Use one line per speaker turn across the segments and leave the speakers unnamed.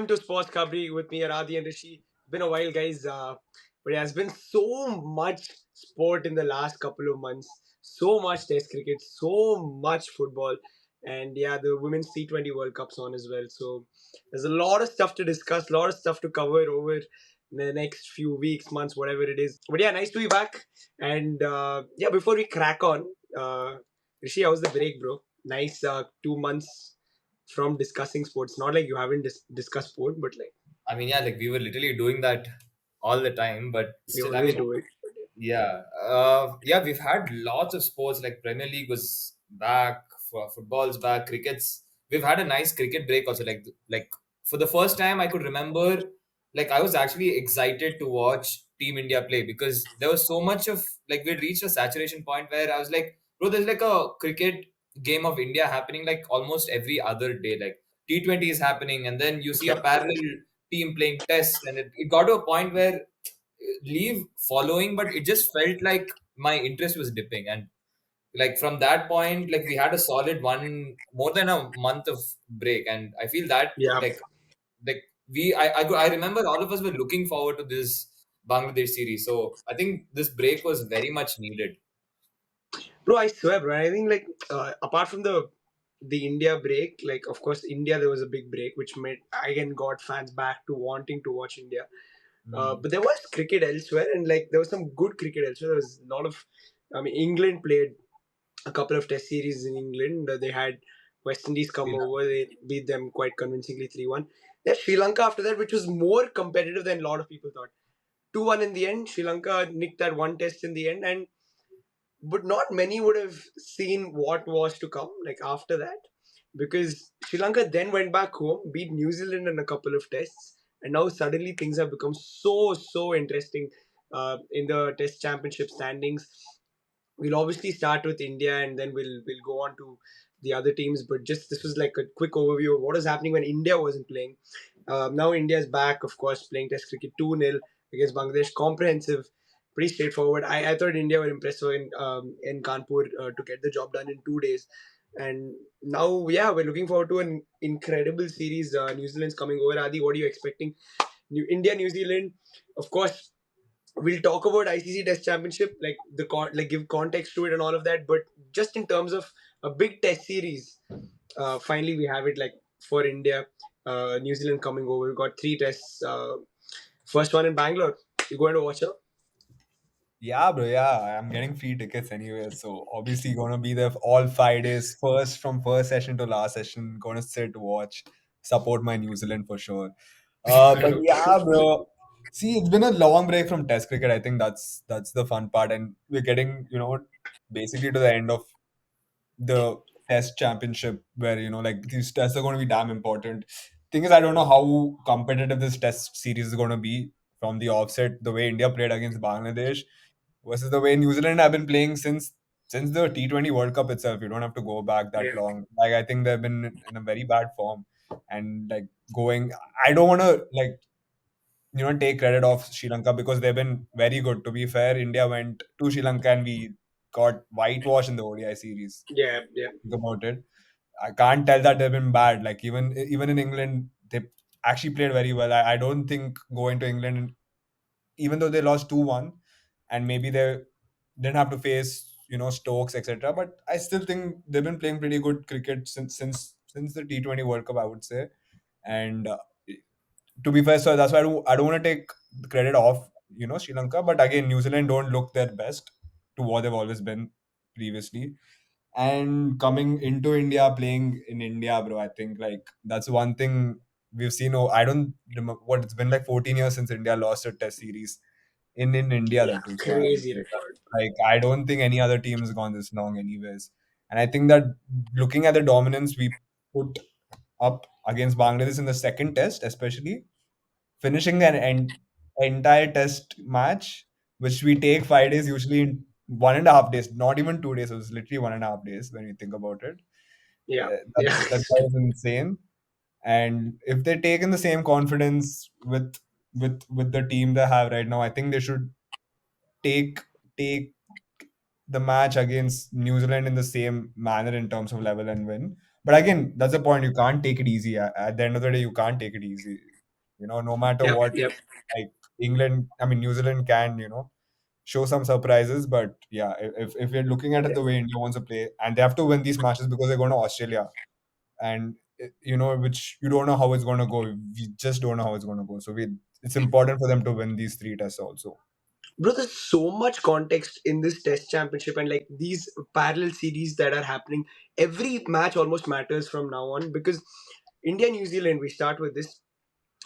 welcome to SportsKhabri with me, Aradhi and Rishi. Been a while, guys. But it has been so much sport in the last couple of months. So much Test cricket, so much football, and yeah, the Women's T20 World Cup's on as well. So there's a lot of stuff to discuss, a lot of stuff to cover over the next few weeks, months, whatever it is. But yeah, nice to be back. And yeah, before we crack on, Rishi, how's the break, bro? Nice 2 months from discussing sports. Not like you haven't discussed sport, but like
Yeah, like we were literally doing that all the time, but
we
still,
always do it.
yeah, we've had lots of sports. Like Premier League was back, for football's back, cricket's. We've had a nice cricket break also. Like for the first time, I could remember, like I was actually excited to watch Team India play because there was so much of like we'd reached a saturation point where I was like, bro, there's like a cricket game of India happening like almost every other day. Like T20 is happening, and then you see a
Yeah,
parallel team playing test, and it got to a point where leave following, but it just felt like my interest was dipping. And like from that point, like we had a solid one more than a month of break, and I feel that
yeah,
like I remember all of us were looking forward to this Bangladesh series. So I think this break was very much needed.
bro. I swear, bro. I think like apart from the India break, like of course India there was a big break, which made again got fans back to wanting to watch India.
Hmm.
But there was cricket elsewhere, and like there was some good cricket elsewhere. There was a lot of, I mean, England played a couple of Test series in England. They had West Indies come over. They beat them quite convincingly 3-1. There's Sri Lanka after that, which was more competitive than a lot of people thought. 2-1 in the end. Sri Lanka nicked that one test in the end, and but not many would have seen what was to come like after that, because Sri Lanka then went back home, beat New Zealand in a couple of tests, and now suddenly things have become so interesting in the Test Championship standings. We'll obviously start with India, and then we'll go on to the other teams. But just this was like a quick overview of what was happening when India wasn't playing. Now India is back, of course, playing Test cricket 2-0 against Bangladesh. Comprehensive, pretty straightforward. I thought India were impressive in Kanpur to get the job done in 2 days. And now, yeah, we're looking forward to an incredible series. New Zealand's coming over. Adi, what are you expecting? India, New Zealand, of course. We'll talk about ICC Test Championship, like like give context to it and all of that. But just in terms of a big Test series, finally we have it like for India. New Zealand coming over. We got three tests. First one in Bangalore. You going to watch it?
Yeah, bro. Yeah, I'm getting free tickets anyway, so obviously gonna be there for all 5 days. First from first session to last session, gonna sit, watch, support my New Zealand for sure. But yeah, bro. See, it's been a long break from Test cricket. I think that's the fun part, and we're getting basically to the end of the Test Championship, where like these tests are going to be damn important. Thing is, I don't know how competitive this Test series is going to be from the offset. The way India played against Bangladesh versus the way New Zealand have been playing since the T20 World Cup itself. You don't have to go back that
Yeah,
long. Like I think they've been in a very bad form, and like going. I don't want to like take credit off Sri Lanka because they've been very good. To be fair, India went to Sri Lanka and we got whitewashed in the ODI series.
yeah, yeah,
Think about it. I can't tell that they've been bad. Like even in England, they actually played very well. I don't think going to England, even though they lost 2-1, and maybe they didn't have to face Stokes, etc. But I still think they've been playing pretty good cricket since the T20 World Cup, I would say. And to be fair, so that's why I don't want to take the credit off Sri Lanka. But again, New Zealand don't look their best to what they've always been previously. And coming into India, playing in India, bro, I think like that's one thing we've seen. Oh, I don't remember what it's been like 14 years since India lost a Test series in India,
yeah.
that too. So
Crazy record.
like I don't think any other team has gone this long, anyways. And I think that looking at the dominance we put up against Bangladesh in the second test, especially finishing entire test match, which we take 5 days, usually in 1.5 days, not even 2 days. It was literally 1.5 days when you think about it.
Yeah, yeah,
That was insane. And if they take in the same confidence with the team they have right now, I think they should take take the match against New Zealand in the same manner in terms of level and win. But again, that's the point. You can't take it easy. At the end of the day, you can't take it easy. No matter
Yep,
what,
yep.
like New Zealand can, show some surprises. But yeah, if you're looking at it the way India wants to play, and they have to win these matches because they're going to Australia, and which you don't know how it's going to go. We just don't know how it's going to go. So it's important for them to win these three tests also.
Bro, there's so much context in this Test Championship and like these parallel series that are happening. Every match almost matters from now on because India New Zealand. We start with this.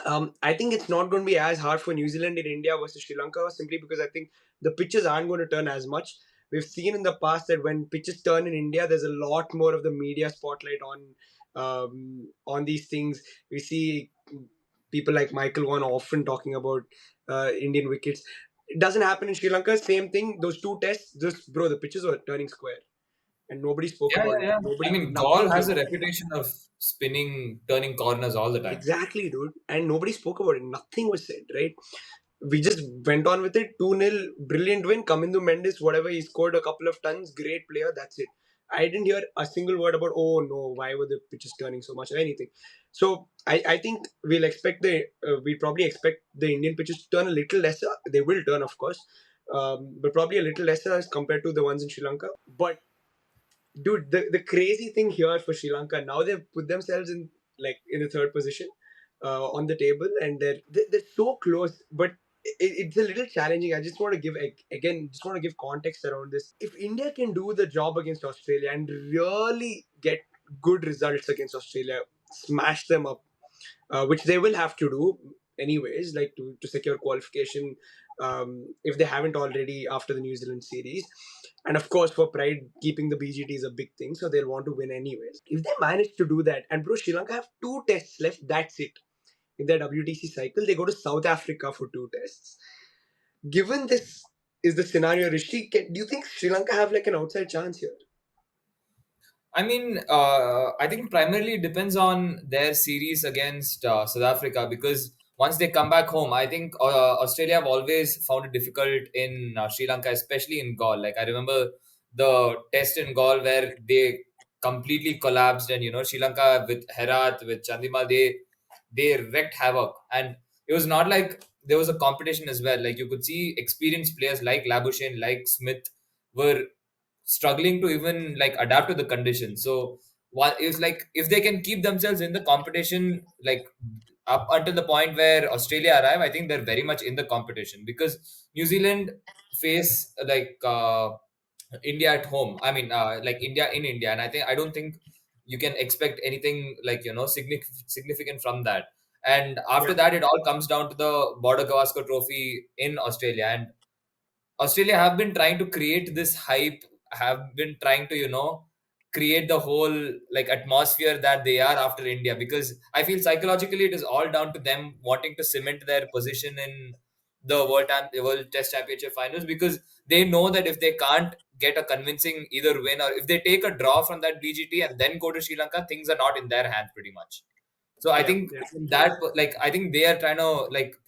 I think it's not going to be as hard for New Zealand in India versus Sri Lanka simply because I think the pitches aren't going to turn as much. We've seen in the past that when pitches turn in India, there's a lot more of the media spotlight on these things. We see people like Michael Vaughan often talking about Indian wickets. It doesn't happen in Sri Lanka. Same thing. Those two tests, just bro, the pitches were turning square, and nobody spoke
Yeah,
about
yeah,
it.
yeah. I
Nobody,
mean, Gaul
nothing
has
came
a
out.
reputation of spinning, turning corners all the time.
Exactly, dude. And nobody spoke about it. Nothing was said, right? We just went on with it. 2-0, brilliant win. Kamindu Mendes, whatever, he scored a couple of tons. Great player. That's it. I didn't hear a single word about, oh no, why were the pitches turning so much or anything. So I think we probably expect the Indian pitches to turn a little lesser. They will turn, of course, but probably a little lesser as compared to the ones in Sri Lanka. But dude, the crazy thing here for Sri Lanka now they've put themselves in the third position on the table, and they're so close, but it's a little challenging. I just want to give context around this. If India can do the job against Australia and really get good results against Australia, smash them up, which they will have to do anyways, like to secure qualification if they haven't already after the New Zealand series. And of course, for pride, keeping the BGT is a big thing, so they'll want to win anyways. If they manage to do that, and bro, Sri Lanka have two tests left, that's it. In their WTC cycle, they go to South Africa for two tests. Given this is the scenario, Rishi, do you think Sri Lanka have like an outside chance here?
I mean, I think primarily it depends on their series against South Africa because once they come back home, I think Australia have always found it difficult in Sri Lanka, especially in Gaul. Like I remember the test in Gaul where they completely collapsed, and Sri Lanka with Herat with Chandimal, they wrecked havoc, and it was not like there was a competition as well. Like you could see experienced players like Labuschagne, like Smith were struggling to even like adapt to the conditions. So what is like if they can keep themselves in the competition like up until the point where Australia arrive, I think they're very much in the competition because New Zealand face India at home. I mean, like India in India, and I don't think you can expect anything like significant from that. And after
Yeah.
that, it all comes down to the Border Gavaskar Trophy in Australia, and Australia have been trying to create this hype, have been trying to, create the whole like atmosphere that they are after India because I feel psychologically it is all down to them wanting to cement their position in the World Test Championship finals because they know that if they can't get a convincing either win or if they take a draw from that BGT and then go to Sri Lanka, things are not in their hands pretty much. So I
Yeah,
think
yeah.
in that, like, I think they are trying to like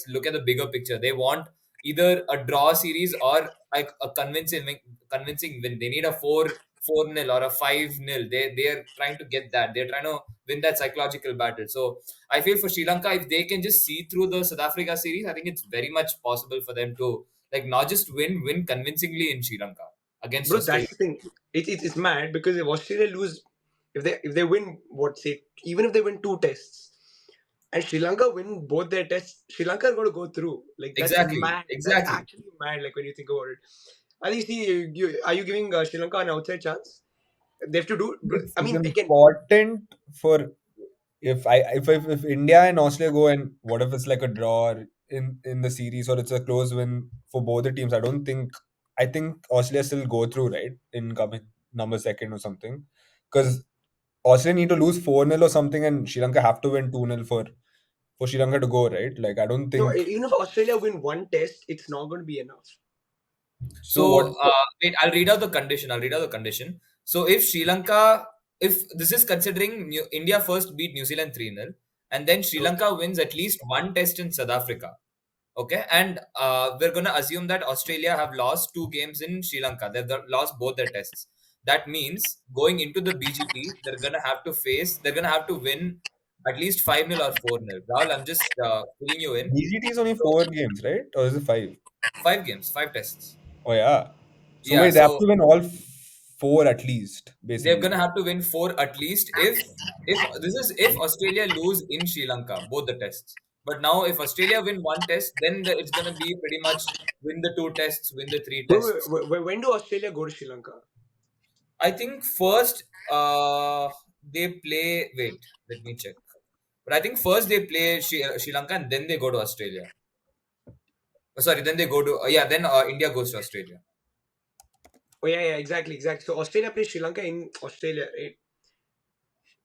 look at the bigger picture. They want either a draw series or like a convincing win. They need a 4-4 nil or a 5-0. They are trying to get that. They're trying to win that psychological battle. So I feel for Sri Lanka, if they can just see through the South Africa series, I think it's very much possible for them to like not just win convincingly in Sri Lanka against
Bro,
Australia.
that's the thing. It's mad because if Australia lose, if they win, what say, even if they win two tests, and Sri Lanka win both their tests, Sri Lanka are going to go through. Like that's
Exactly,
mad. That's
exactly.
actually mad. Like when you think about it. Are are you giving Sri Lanka an outside chance? They have to do. I
It's
mean, again,
important for if India and Australia go, and what if it's like a draw or in the series, or it's a close win for both the teams. I think Australia still go through, right, in coming number second or something, because Australia need to lose 4-0 or something, and Sri Lanka have to win 2-0 for Sri Lanka to go, right? Like I don't
no.
think
Even if Australia win one test, it's not going to be enough.
so. What?
So wait, I'll read out the condition. I'll read out the condition. So if Sri Lanka, if this is considering India first beat New Zealand 3-0, and then Sri
Okay.
Lanka wins at least one test in South Africa. Okay, and we're gonna assume that Australia have lost two games in Sri Lanka. They've lost both their tests. That means going into the BGT, they're gonna have to win at least 5-0 or 4-0. Rahul, I'm just filling you in.
BGT is only
So,
4 games, right? Or is it five?
5 games, 5 tests.
Oh yeah. So
Yeah,
wait, they have
so
to win all four at least,
they're
basically.
gonna have to win four at least if Australia lose in Sri Lanka, both the tests. But now if Australia win one test, then it's gonna be pretty much win the two tests, win the three tests.
When do Australia go to Sri Lanka?
I think first they play. Wait, let me check. But I think first they play Sri Lanka and then they go to Australia. Sorry, then they go to yeah. Then India goes to Australia.
Oh yeah, exactly, exactly. So Australia plays Sri Lanka in Australia, right?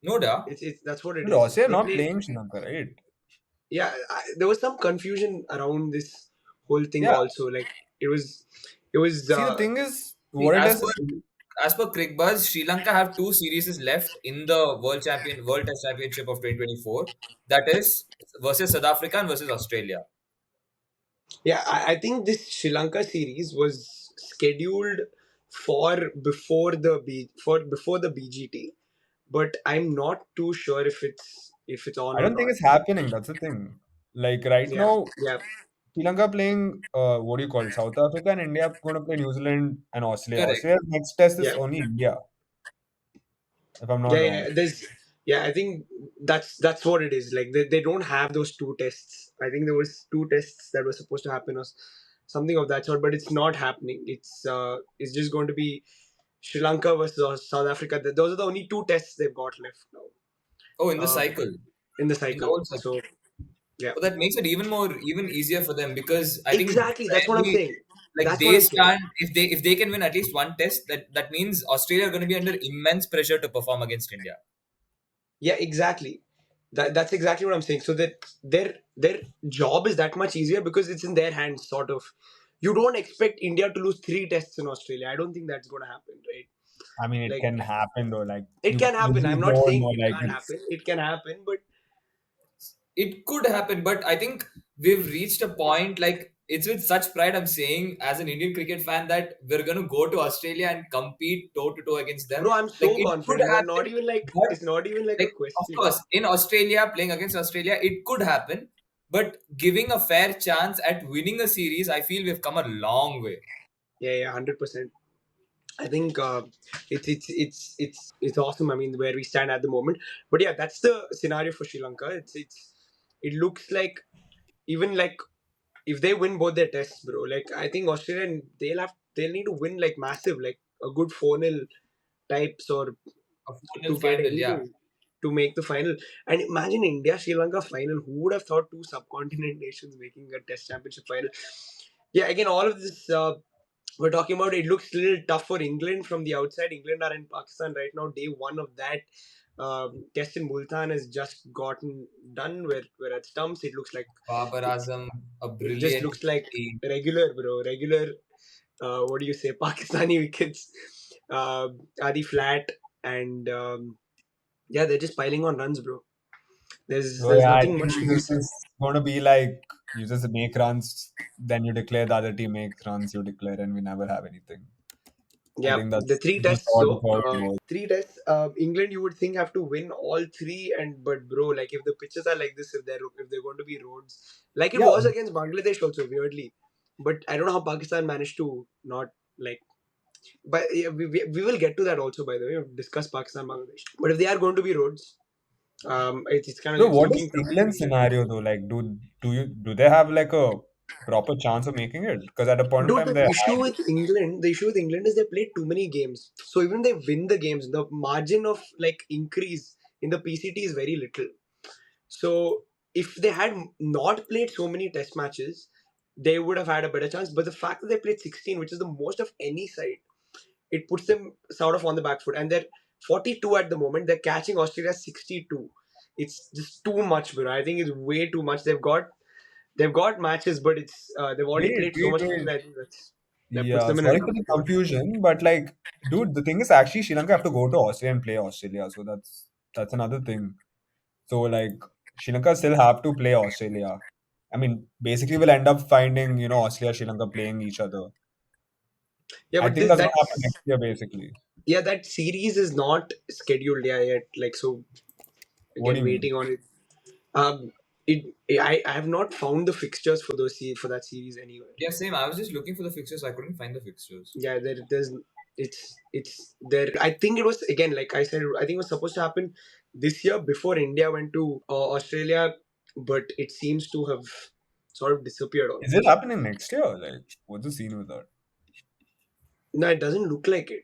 No, da.
It's that's what it
But
is.
Australia
They
not
play.
playing Sri Lanka, right?
Yeah, there was some confusion around this whole thing
Yeah.
also. Like it was, it was.
See, the thing is,
See,
what it is,
as per Crickbuzz, Sri Lanka have two series left in the World Test Championship of 2024. That is versus South Africa and versus Australia.
Yeah, I think this Sri Lanka series was scheduled for before the BGT, but I'm not too sure if it's on
I
or
don't think
not.
it's happening. That's the thing. Like right
Yeah,
now,
yeah,
Sri Lanka playing what do you call it? South Africa and India going to play New Zealand and Australia.
Correct.
Australia's next test is
yeah.
only India, if I'm not
Yeah,
wrong.
yeah. I think that's what it is. Like they don't have those two tests. I think there was two tests that were supposed to happen or something of that sort, but it's not happening. It's just going to be Sri Lanka versus South Africa. Those are the only two tests they've got left now
Oh, in the
uh,
cycle,
in the
in the
cycle.
whole cycle.
So yeah,
So that makes it even easier for them because I think
exactly. That's what I'm
barely,
saying.
like
That's what
they
I'm saying.
stand if they can win at least one test, that means Australia are going to be under immense pressure to perform against India.
Yeah, exactly. That's exactly what I'm saying. So that their job is that much easier because it's in their hands, sort of. You don't expect India to lose three tests in Australia. I don't think that's going to happen, right?
I mean, it
Like
can happen though. Like
it can
you
happen. I'm
just
not
don't
saying
know.
it
Like
can't
it's.
happen. It can happen, but
It could happen, but I think we've reached a point like it's with such pride I'm saying as an Indian cricket fan that we're gonna go to Australia and compete toe to toe against them.
bro, I'm
Like
so
it could
confident.
happen, but
It's not even like a
like of
question.
course in Australia playing against Australia, it could happen. But giving a fair chance at winning a series, I feel we've come a long way.
Yeah, yeah, 100%. I think it's awesome. I mean, where we stand at the moment. But yeah, that's the scenario for Sri Lanka. It looks like even like if they win both their tests, bro, like I think Australia they'll need to win like massive, like a good 4-0 types or
A 4-0
to get
final, yeah.
anything to make the final. And imagine India Sri Lanka final. Who would have thought two subcontinent nations making a Test Championship final? Yeah, again, all of this we're talking about. It looks a little tough for England from the outside. England are in Pakistan right now. Day one of that test in Multan has just gotten done. Where at stumps it looks like
Babar
it's
Azam, a
it just
brilliant
looks like
team.
regular, bro. Regular. What do you say? Pakistani wickets. Adi flat and yeah, they're just piling on runs, bro.
So
There's
yeah, I
nothing
think
much to be
this
said.
is going to be like you just make runs, then you declare the other team makes runs, you declare, and we never have anything. I
Yeah,
think
the
that's
three
just
tests
all
though.
how it goes.
Three tests. England, you would think have to win all three, and but bro, like if the pitches are like this, if they're going to be roads, like it
Yeah,
was against Bangladesh also weirdly, but I don't know how Pakistan managed to not like. But yeah, we will get to that also. By the way, we've discussed Pakistan, Bangladesh. But if they are going to be roads, it's kind of
bro,
it's
what is
looking tough for
England's
England.
scenario though? Like, do they have like a proper chance of making it? Because at a point of
Dude,
time they had.
the issue with England is they play too many games. So even they win the games, the margin of like increase in the PCT is very little. So if they had not played so many test matches, they would have had a better chance. But the fact that they played 16, which is the most of any side, it puts them sort of on the back foot. And they're 42 at the moment. They're catching Australia 62. It's just too much, bro. I think it's way too much. They've got matches, but they've already
Wait,
played so
wait,
much
wait.
cricket. I think that puts
Yeah,
them in a
sorry for
tough
the
spot.
confusion, but like, dude, the thing is actually Sri Lanka have to go to Australia and play Australia, so that's another thing. So like Sri Lanka still have to play Australia. I mean, basically we'll end up finding, Australia, Sri Lanka playing each other.
Yeah,
I
but
think that's gonna happen next year basically.
that series is not scheduled yet. Like so,
What do
again,
you mean?
waiting on it. Um, I have not found the fixtures for for that series anywhere.
Yeah, same. I was just looking for the fixtures. I couldn't find the fixtures.
Yeah, there's it's there. I think it was again, like I said, I think it was supposed to happen this year before India went to Australia, but it seems to have sort of disappeared
Is it
almost.
happening next year? Like, what's the scene with that?
No, it doesn't look like it.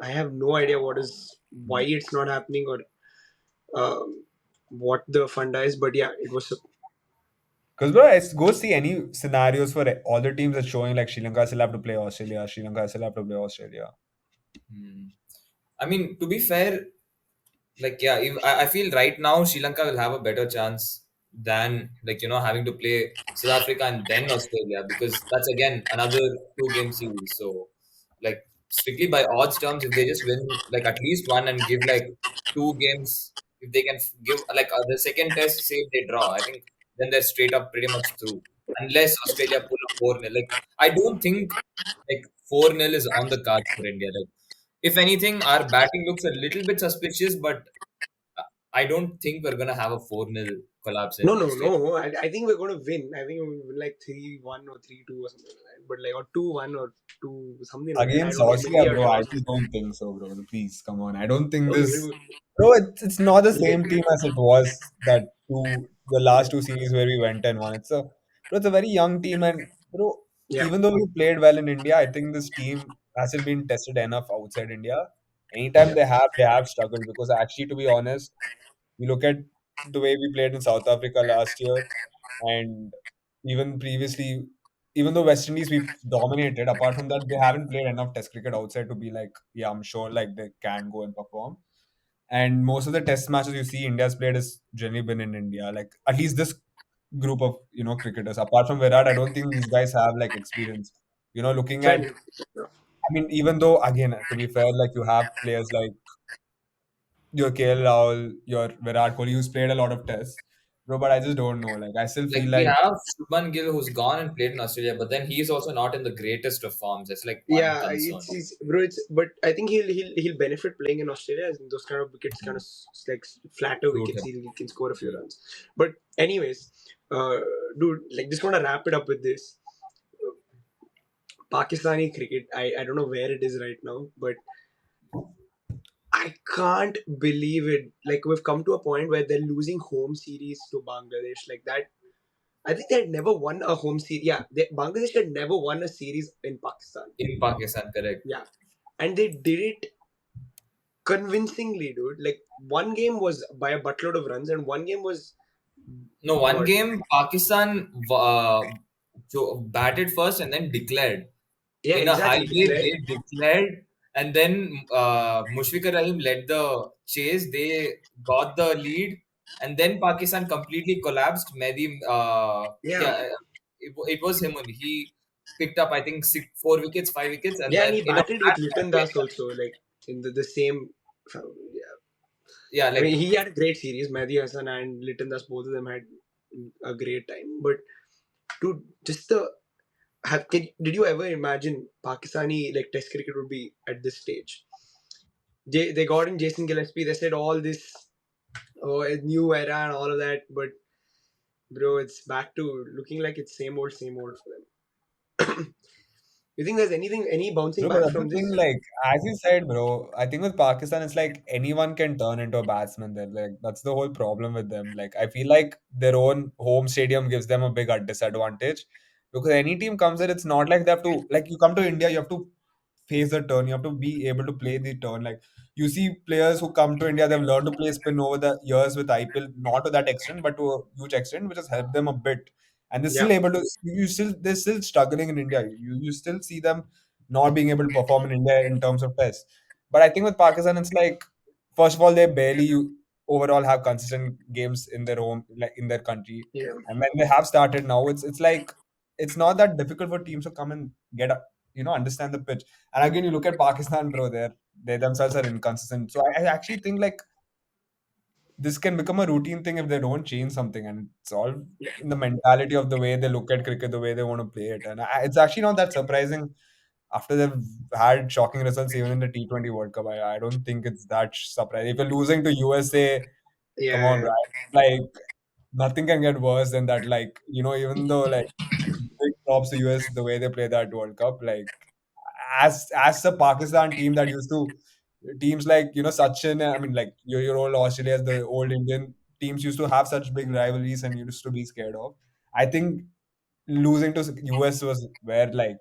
I have no idea why it's not happening or um, what the funda is, but yeah, it was.
Because bro, I go see any scenarios for all the teams that's showing like Sri Lanka still have to play Australia, Sri Lanka still have to play Australia.
Hmm. I mean, to be fair, like yeah, I feel right now Sri Lanka will have a better chance than like having to play South Africa and then Australia, because that's again another 2 game series. So like strictly by odds terms, if they just win like at least one and give like 2 games, if they can give like the second test, say if they draw, I think then they're straight up pretty much through. Unless Australia pull a 4-0. Like I don't think like 4-0 is on the cards for India. Like if anything, our batting looks a little bit suspicious, but I don't think we're gonna have a 4-0 collapse
No,
in
no,
Australia.
no. I think we're going to win. I think we'll win like 3-1 or 3-2 or something like that. But like, or 2-1 or 2, something like that. I
Against
don't know.
Austria,
Maybe a
bro, I
draw.
just don't think so, bro. Please, come on. I don't think
Okay,
this. Bro, it's not the same team as it was the last two series where we went and won. It's a very young team, and bro,
yeah,
even though we played well in India, I think this team hasn't been tested enough outside India. Anytime
yeah,
they have struggled because actually, to be honest, you look at the way we played in South Africa last year, and even previously, even though West Indies we dominated, apart from that, they haven't played enough Test cricket outside to be like, yeah, I'm sure like they can go and perform. And most of the Test matches you see India's played has generally been in India. Like at least this group of cricketers. Apart from Virat, I don't think these guys have like experience. Looking
fair
at,
enough. Yeah,
I mean, even though again, to be fair, like you have players like your KL Rahul, your Virat Kohli, who's played a lot of tests. Bro, but I just don't know. Like, I still
Like
feel
we
like,
have Shubman Gill who's gone and played in Australia, but then he's also not in the greatest of forms. That's like one
yeah,
concern.
it's bro. But I think he'll benefit playing in Australia. As in those kind of wickets, kind of like flatter
Suit
wickets.
him.
He can score a few
Hmm.
runs. But anyways, uh, dude, like just want to wrap it up with this. Pakistani cricket. I don't know where it is right now, but I can't believe it. Like we've come to a point where they're losing home series to Bangladesh. Like that, I think they had never won a home series. Yeah, Bangladesh had never won a series in Pakistan.
In Pakistan, correct.
Yeah, and they did it convincingly, dude. Like one game was by a buttload of runs, and one game was
No, one
what?
game Pakistan batted first and then declared.
Yeah,
In a high
exactly.
break,
Declared.
they declared, and then Mushfiqur Rahim led the chase. They got the lead, and then Pakistan completely collapsed. Mehdi,
Yeah,
yeah, it was him only. He picked up, I think, 4 wickets, 5 wickets, and
yeah, and
then
he
in a
battled with
flat
Liton
catch,
Das also, like in the same. Yeah,
yeah,
I mean
like
he had a great series. Mehdi Hassan and Liton Das, both of them had a great time. But dude, just did you ever imagine Pakistani like Test cricket would be at this stage? They got in Jason Gillespie. They said all this, oh, a new era and all of that, but bro, it's back to looking like it's same old for them. You think there's any bouncing
bro, but
back
that's the
from
thing,
this?
like, as you said, bro, I think with Pakistan, it's like anyone can turn into a batsman there. Like, that's the whole problem with them. Like, I feel like their own home stadium gives them a big disadvantage because any team comes in, it's not like they have to, like, you come to India, you have to face the turn. You have to be able to play the turn. Like you see players who come to India, they've learned to play spin over the years with IPL, not to that extent, but to a huge extent, which has helped them a bit. And they're still
Yeah,
able to. They're still struggling in India. You still see them not being able to perform in India in terms of tests. But I think with Pakistan, it's like first of all they barely overall have consistent games in their home, like in their country,
yeah,
and when they have started now, it's like it's not that difficult for teams to come and get a, understand the pitch. And again, you look at Pakistan, bro. They themselves are inconsistent. So I actually think like this can become a routine thing if they don't change something, and it's all
yeah,
in the mentality of the way they look at cricket, the way they want to play it. And it's actually not that surprising after they've had shocking results even in the T20 World Cup. I don't think it's that surprising. If you're losing to USA, come on,
yeah,
right? Like nothing can get worse than that. Like, even though, like, big props to US the way they play that World Cup. Like, as a Pakistan team that used to teams like Sachin. I mean, like your old Australia, the old Indian teams used to have such big rivalries and used to be scared of. I think losing to US was where, like,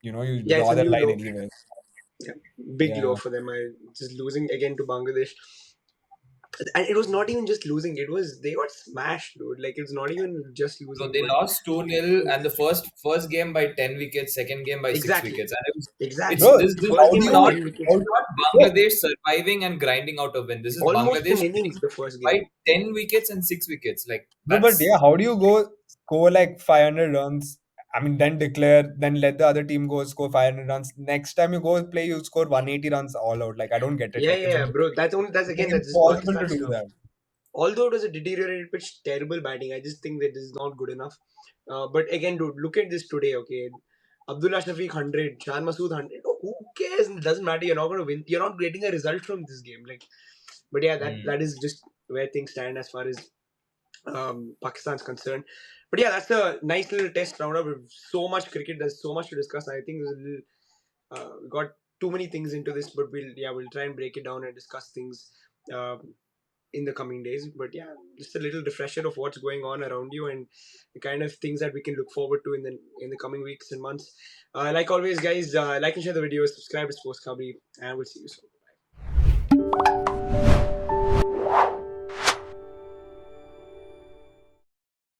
you
Yeah, it's
draw
a
that
new
line
low.
anywhere.
Yeah, big low
Yeah.
for them. Just losing again to Bangladesh, and it was not even just losing. It was they got smashed, dude. Like it's not even just
So
losing,
they
but
lost 2-0, and the first game by 10 wickets, second game by 6
exactly,
wickets. And it's
exactly.
Bro,
this
First
how
game
do
is
by
you,
not
10 wickets,
how, bro,
Bangladesh surviving and grinding out a win. This is
almost an
Bangladesh
innings
winning
the first
by
game.
10 wickets and 6 wickets. Like
bro, but
that's
yeah, how do you go score like 500 runs? I mean, then declare, then let the other team go score 500 runs. Next time you go play, you score 180 runs all out. Like, I don't get it.
Yeah,
Like,
yeah, yeah, bro. That's
it's like
again that's just
impossible
Pakistan
to do
stuff.
that.
Although it was a deteriorated pitch, terrible batting. I just think that this is not good enough. But again, dude, look at this today. Okay, Abdullah Shafiq 100, Shan Masood 100. Oh, who cares? It doesn't matter. You're not going to win. You're not getting a result from this game. Like, but yeah, that is just where things stand as far as Pakistan's concerned. But yeah, that's a nice little test roundup. So much cricket. There's so much to discuss. I think there's a little, we got too many things into this, but we'll try and break it down and discuss things in the coming days. But yeah, just a little refresher of what's going on around you and the kind of things that we can look forward to in the coming weeks and months. Like always, guys, like and share the video, subscribe to SportsKhabri, and we'll see you soon.